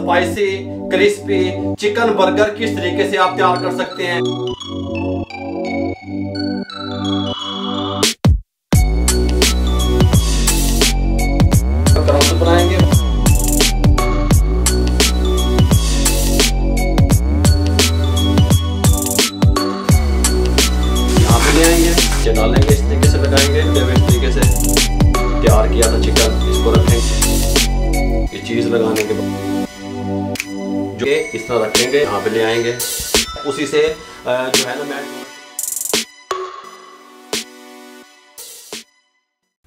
Spicy crispy chicken burger किस तरीके से आप तैयार कर सकते हैं। बनाएंगे यहाँ पे ले आएंगे, नीचे डालेंगे, इस तरीके से लगाएंगे। जब इस तरीके से तैयार किया था चिकन, इसको रखेंगे। ये चीज लगाने के बाद जो इस तरह रखेंगे, यहाँ पे ले आएंगे। उसी से जो है ना मैं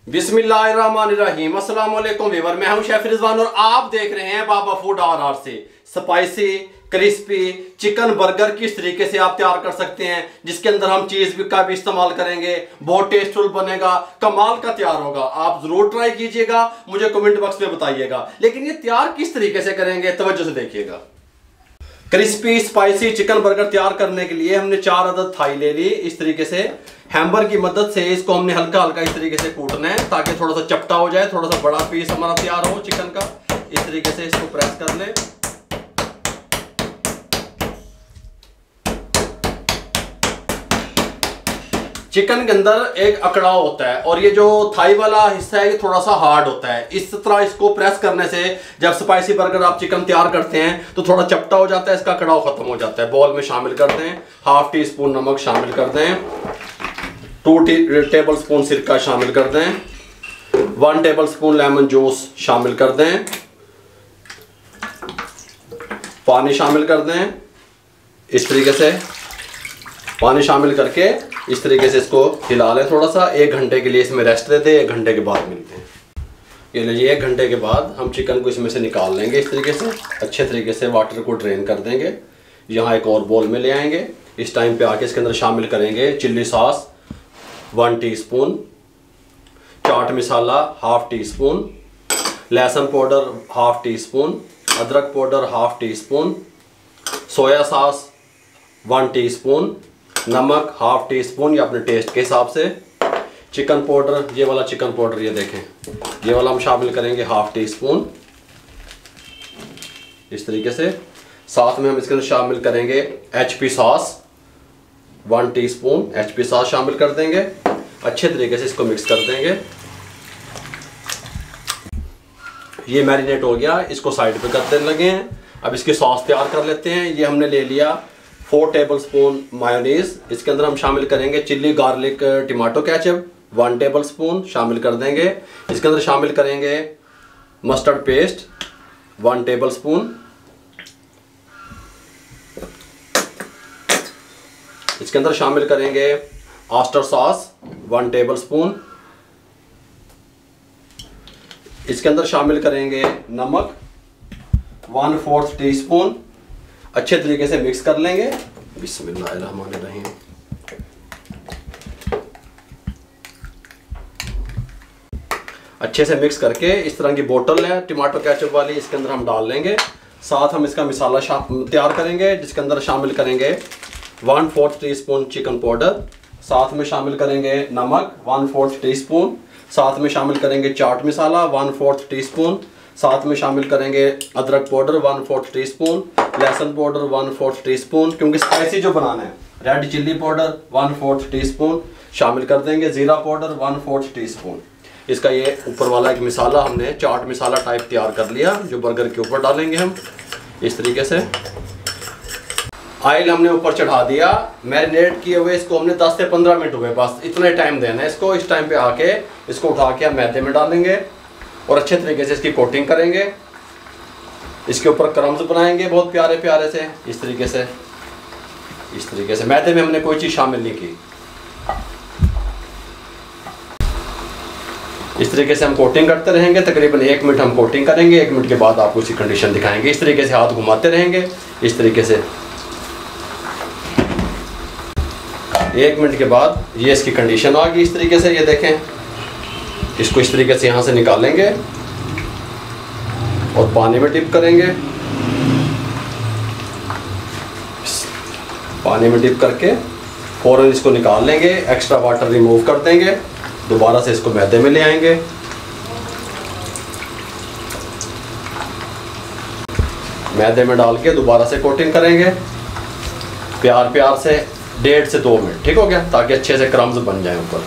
बिस्मिल्लाहिर्रहमानिर्रहीम। अस्सलाम वालेकुम व्यूअर, मैं हूं शेफ रिजवान और आप देख रहे हैं बाबा फूड RR से। स्पाइसी क्रिस्पी चिकन बर्गर किस तरीके से आप तैयार कर सकते हैं, जिसके अंदर हम चीज का भी इस्तेमाल करेंगे। बहुत टेस्टफुल बनेगा, कमाल का तैयार होगा। आप जरूर ट्राई कीजिएगा, मुझे कमेंट बॉक्स में बताइएगा। लेकिन ये तैयार किस तरीके से करेंगे, तवज्जो से देखिएगा। क्रिस्पी स्पाइसी चिकन बर्गर तैयार करने के लिए हमने 4 अदद थाई ले ली। इस तरीके से हैमर की मदद से इसको हमने हल्का हल्का इस तरीके से कूटना है, ताकि थोड़ा सा चपटा हो जाए, थोड़ा सा बड़ा पीस हमारा तैयार हो चिकन का। इस तरीके से इसको प्रेस कर ले। चिकन के अंदर एक अकड़ाव होता है और ये जो थाई वाला हिस्सा है ये थोड़ा सा हार्ड होता है। इस तरह इसको प्रेस करने से जब स्पाइसी बर्गर आप चिकन तैयार करते हैं तो थोड़ा चपटा हो जाता है, इसका अकड़ाव खत्म हो जाता है। बॉल में शामिल कर दें, ½ टी स्पून नमक शामिल कर दें, 2 टेबल स्पून सिरका शामिल कर दें, 1 टेबल स्पून लेमन जूस शामिल कर दें, पानी शामिल कर दें। इस तरीके से पानी शामिल करके इस तरीके से इसको हिला लें थोड़ा सा। 1 घंटे के लिए इसमें रेस्ट देते हैं, 1 घंटे के बाद मिलते हैं। ये लीजिए 1 घंटे के बाद हम चिकन को इसमें से निकाल लेंगे। इस तरीके से अच्छे तरीके से वाटर को ड्रेन कर देंगे। यहाँ एक और बोल में ले आएंगे। इस टाइम पे आके इसके अंदर शामिल करेंगे chilli sauce 1 teaspoon, chaat masala ½ teaspoon, लहसुन पाउडर ½ टीस्पून, अदरक powder ½ teaspoon, soya sauce 1 teaspoon, नमक ½ टीस्पून या अपने टेस्ट के हिसाब से, चिकन पाउडर, ये वाला चिकन पाउडर ये देखें, ये वाला हम शामिल करेंगे ½ टीस्पून। इस तरीके से साथ में हम इसके अंदर शामिल करेंगे HP sauce 1 teaspoon, HP sauce शामिल कर देंगे। अच्छे तरीके से इसको मिक्स कर देंगे। ये मैरिनेट हो गया, इसको साइड पे कर देने लगे हैं। अब इसकी सॉस तैयार कर लेते हैं। ये हमने ले लिया 4 टेबल स्पून मायोनीज। इसके अंदर हम शामिल करेंगे chilli garlic tomato ketchup 1 table spoon शामिल कर देंगे। इसके अंदर शामिल करेंगे मस्टर्ड पेस्ट 1 टेबल स्पून। इसके अंदर शामिल करेंगे ऑयस्टर सॉस 1 टेबल स्पून। इसके अंदर शामिल करेंगे नमक 1/4 टीस्पून। अच्छे तरीके से मिक्स कर लेंगे। बिस्मिल्लाहिर्रहमानिर्रहीम। अच्छे से मिक्स करके इस तरह की बोतल है टमाटो केचप वाली, इसके अंदर हम डाल लेंगे। साथ हम इसका मसाला तैयार करेंगे, जिसके अंदर शामिल करेंगे 1/4 टीस्पून चिकन पाउडर, साथ में शामिल करेंगे नमक 1/4 टीस्पून, साथ में शामिल करेंगे चाट मसाला 1/4 टीस्पून, साथ में शामिल करेंगे अदरक पाउडर 1/4 टीस्पून, लहसुन पाउडर 1/4 टीस्पून, क्योंकि स्पाइसी जो बनाना है। रेड चिल्ली पाउडर 1/4 टीस्पून शामिल कर देंगे, जीरा पाउडर 1/4 टीस्पून। इसका ये ऊपर वाला एक मसाला हमने चाट मसाला टाइप तैयार कर लिया, जो बर्गर के ऊपर डालेंगे हम। इस तरीके से ऑयल हमने ऊपर चढ़ा दिया। मैरिनेट किए हुए इसको हमने 10 से 15 मिनट हुए, बस इतना टाइम देना है इसको। इस टाइम पे आके इसको उठा के हम मैदे में डालेंगे और अच्छे तरीके से इसकी कोटिंग करेंगे। इसके ऊपर क्रम्स बनाएंगे बहुत प्यारे प्यारे से। इस तरीके से मैदे में हमने कोई चीज़ शामिल नहीं की। इस तरीके से हम कोटिंग करते रहेंगे। तकरीबन 1 मिनट हम कोटिंग करेंगे। 1 मिनट के बाद आपको इसकी कंडीशन दिखाएंगे। इस तरीके से हाथ घुमाते रहेंगे। इस तरीके से 1 मिनट के बाद ये इसकी कंडीशन आ गई। इस तरीके से ये देखें, इसको इस तरीके से यहाँ से निकालेंगे और पानी में डिप करेंगे। पानी में डिप करके फ़ौरन इसको निकाल लेंगे, एक्स्ट्रा वाटर रिमूव कर देंगे। दोबारा से इसको मैदे में ले आएंगे। मैदे में डाल के दोबारा से कोटिंग करेंगे प्यार प्यार से 1.5 से 2 मिनट। ठीक हो गया, ताकि अच्छे से क्रम्स बन जाएं ऊपर।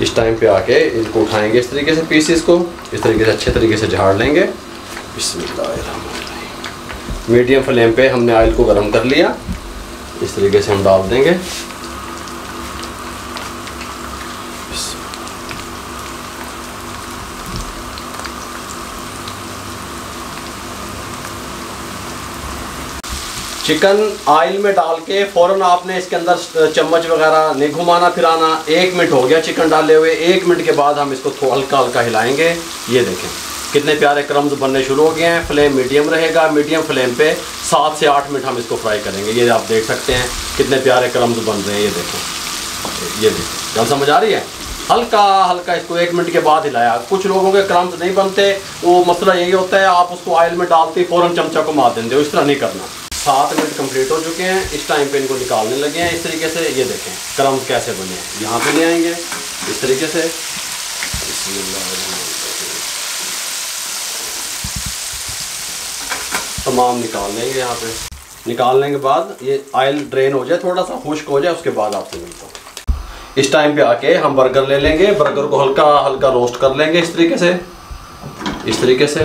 इस टाइम पे आके इनको उठाएंगे इस तरीके से, पीसेस को इस तरीके से अच्छे तरीके से झाड़ लेंगे। बिस्मिल्लाहिर्रहमानिर्रहीम। मीडियम फ्लेम पे हमने ऑयल को गर्म कर लिया, इस तरीके से हम डाल देंगे। चिकन ऑयल में डाल के फ़ौरन आपने इसके अंदर चम्मच वगैरह नहीं घुमाना फिराना। 1 मिनट हो गया चिकन डाले हुए, 1 मिनट के बाद हम इसको हल्का हल्का हिलाएंगे। ये देखें कितने प्यारे क्रम्स बनने शुरू हो गए हैं। फ्लेम मीडियम रहेगा, मीडियम फ्लेम पे 7 से 8 मिनट हम इसको फ्राई करेंगे। ये आप देख सकते हैं कितने प्यारे क्रम्स बन रहे हैं। ये देखें, ये देखें, जब समझ आ रही है। हल्का हल्का इसको 1 मिनट के बाद हिलाया। कुछ लोगों के क्रम्स नहीं बनते, वो मसला यही होता है आप उसको ऑयल में डालते ही फ़ौरन चमचा को मार देते हो। इस तरह नहीं करना। 7 मिनट कंप्लीट हो चुके हैं, इस टाइम पे इनको निकालने लगे हैं इस तरीके से। ये देखें क्रम्स कैसे बने हैं। यहाँ पे ले आएंगे इस तरीके से, तमाम निकाल लेंगे। यहाँ पे निकालने के बाद ये ऑयल ड्रेन हो जाए, थोड़ा सा खुश्क हो जाए, उसके बाद आपसे मिलता हूँ। इस टाइम पे आके हम बर्गर ले लेंगे, बर्गर को हल्का हल्का रोस्ट कर लेंगे इस तरीके से। इस तरीके से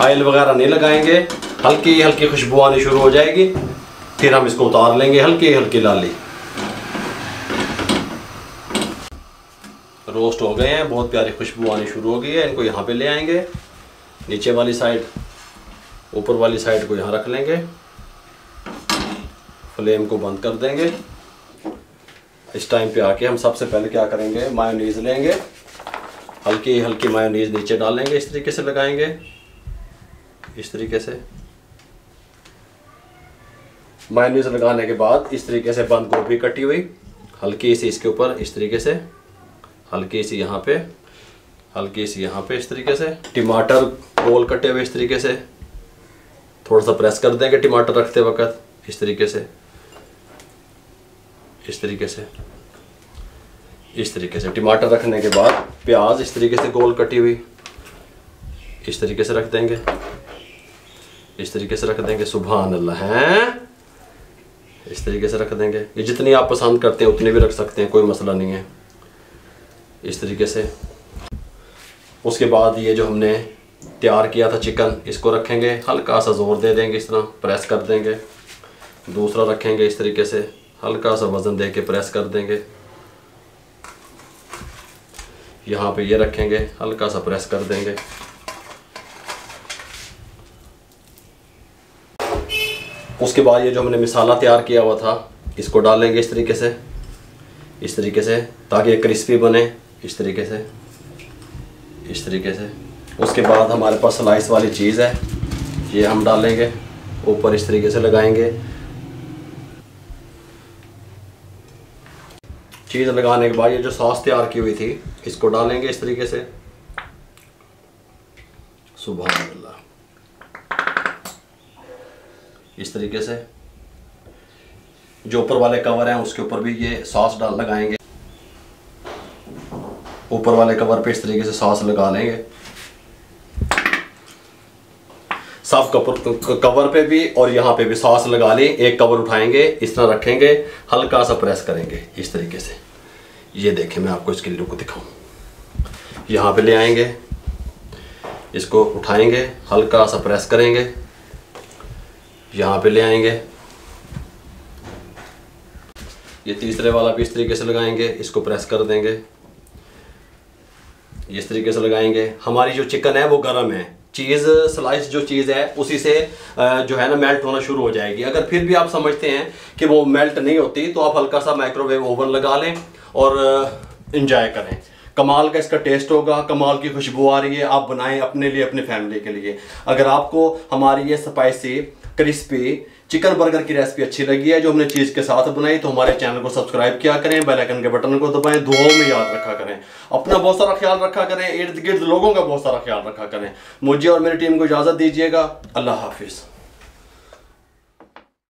ऑयल वगैरह नहीं लगाएंगे, हल्की हल्की खुशबू आनी शुरू हो जाएगी, फिर हम इसको उतार लेंगे। हल्की हल्की लाली रोस्ट हो गए हैं, बहुत प्यारी खुशबू आनी शुरू हो गई है। इनको यहाँ पे ले आएंगे, नीचे वाली साइड, ऊपर वाली साइड को यहाँ रख लेंगे, फ्लेम को बंद कर देंगे। इस टाइम पे आके हम सबसे पहले क्या करेंगे, मायोनीज़ लेंगे, हल्की हल्की मायोनीज़ नीचे डालेंगे, इस तरीके से लगाएंगे, इस तरीके से। मायोनीज़ लगाने के बाद इस तरीके से बंद गोभी कटी हुई हल्की सी इसके ऊपर, इस तरीके से, हल्की सी यहाँ पे, हल्की सी यहाँ पे, इस तरीके से। टमाटर गोल कटे हुए इस तरीके से, थोड़ा सा प्रेस कर देंगे टमाटर रखते वक्त, इस तरीके से, इस तरीके से, इस तरीके से। टमाटर रखने के बाद प्याज इस तरीके से गोल कटी हुई इस तरीके से रख देंगे, इस तरीके से रख देंगे। सुभान अल्लाह हैं, इस तरीके से रख देंगे। ये जितनी आप पसंद करते हैं उतनी भी रख सकते हैं, कोई मसला नहीं है, इस तरीके से। उसके बाद ये जो हमने तैयार किया था चिकन, इसको रखेंगे, हल्का सा जोर दे देंगे, इस तरह प्रेस कर देंगे। दूसरा रखेंगे इस तरीके से, हल्का सा वज़न दे के प्रेस कर देंगे। यहाँ पे ये रखेंगे, हल्का सा प्रेस कर देंगे। उसके बाद ये जो हमने मसाला तैयार किया हुआ था इसको डालेंगे इस तरीके से, इस तरीके से, ताकि क्रिस्पी बने, इस तरीके से, इस तरीके से। उसके बाद हमारे पास स्लाइस वाली चीज़ है, ये हम डालेंगे ऊपर, इस तरीके से लगाएंगे। चीज़ लगाने के बाद ये जो सॉस तैयार की हुई थी इसको डालेंगे इस तरीके से। सुभान अल्लाह, इस तरीके से। जो ऊपर वाले कवर हैं उसके ऊपर भी ये सॉस डाल लगाएंगे, ऊपर वाले कवर पे इस तरीके से सॉस लगा लेंगे, सब कवर पे भी और यहाँ पे भी सॉस लगा ली। एक कवर उठाएंगे, इस तरह रखेंगे, हल्का सा प्रेस करेंगे इस तरीके से। ये देखें, मैं आपको इसके लुक दिखाऊं। यहाँ पे ले आएंगे, इसको उठाएंगे, हल्का सा प्रेस करेंगे, यहाँ पे ले आएंगे। ये तीसरे वाला भी इस तरीके से लगाएंगे, इसको प्रेस कर देंगे, इस तरीके से लगाएंगे। हमारी जो चिकन है वो गर्म है, चीज़ स्लाइस जो चीज़ है उसी से जो है ना मेल्ट होना शुरू हो जाएगी। अगर फिर भी आप समझते हैं कि वो मेल्ट नहीं होती तो आप हल्का सा माइक्रोवेव ओवन लगा लें और इंजॉय करें। कमाल का इसका टेस्ट होगा, कमाल की खुशबू आ रही है। आप बनाएं अपने लिए, अपनी फैमिली के लिए। अगर आपको हमारी ये स्पाइसी क्रिस्पी चिकन बर्गर की रेसिपी अच्छी लगी है जो हमने चीज़ के साथ बनाई, तो हमारे चैनल को सब्सक्राइब किया करें, बेल आइकन के बटन को दबाएं, दुआओं में याद रखा करें, अपना बहुत सारा ख्याल रखा करें, इर्द गिर्द लोगों का बहुत सारा ख्याल रखा करें। मुझे और मेरी टीम को इजाज़त दीजिएगा। अल्लाह हाफिज़।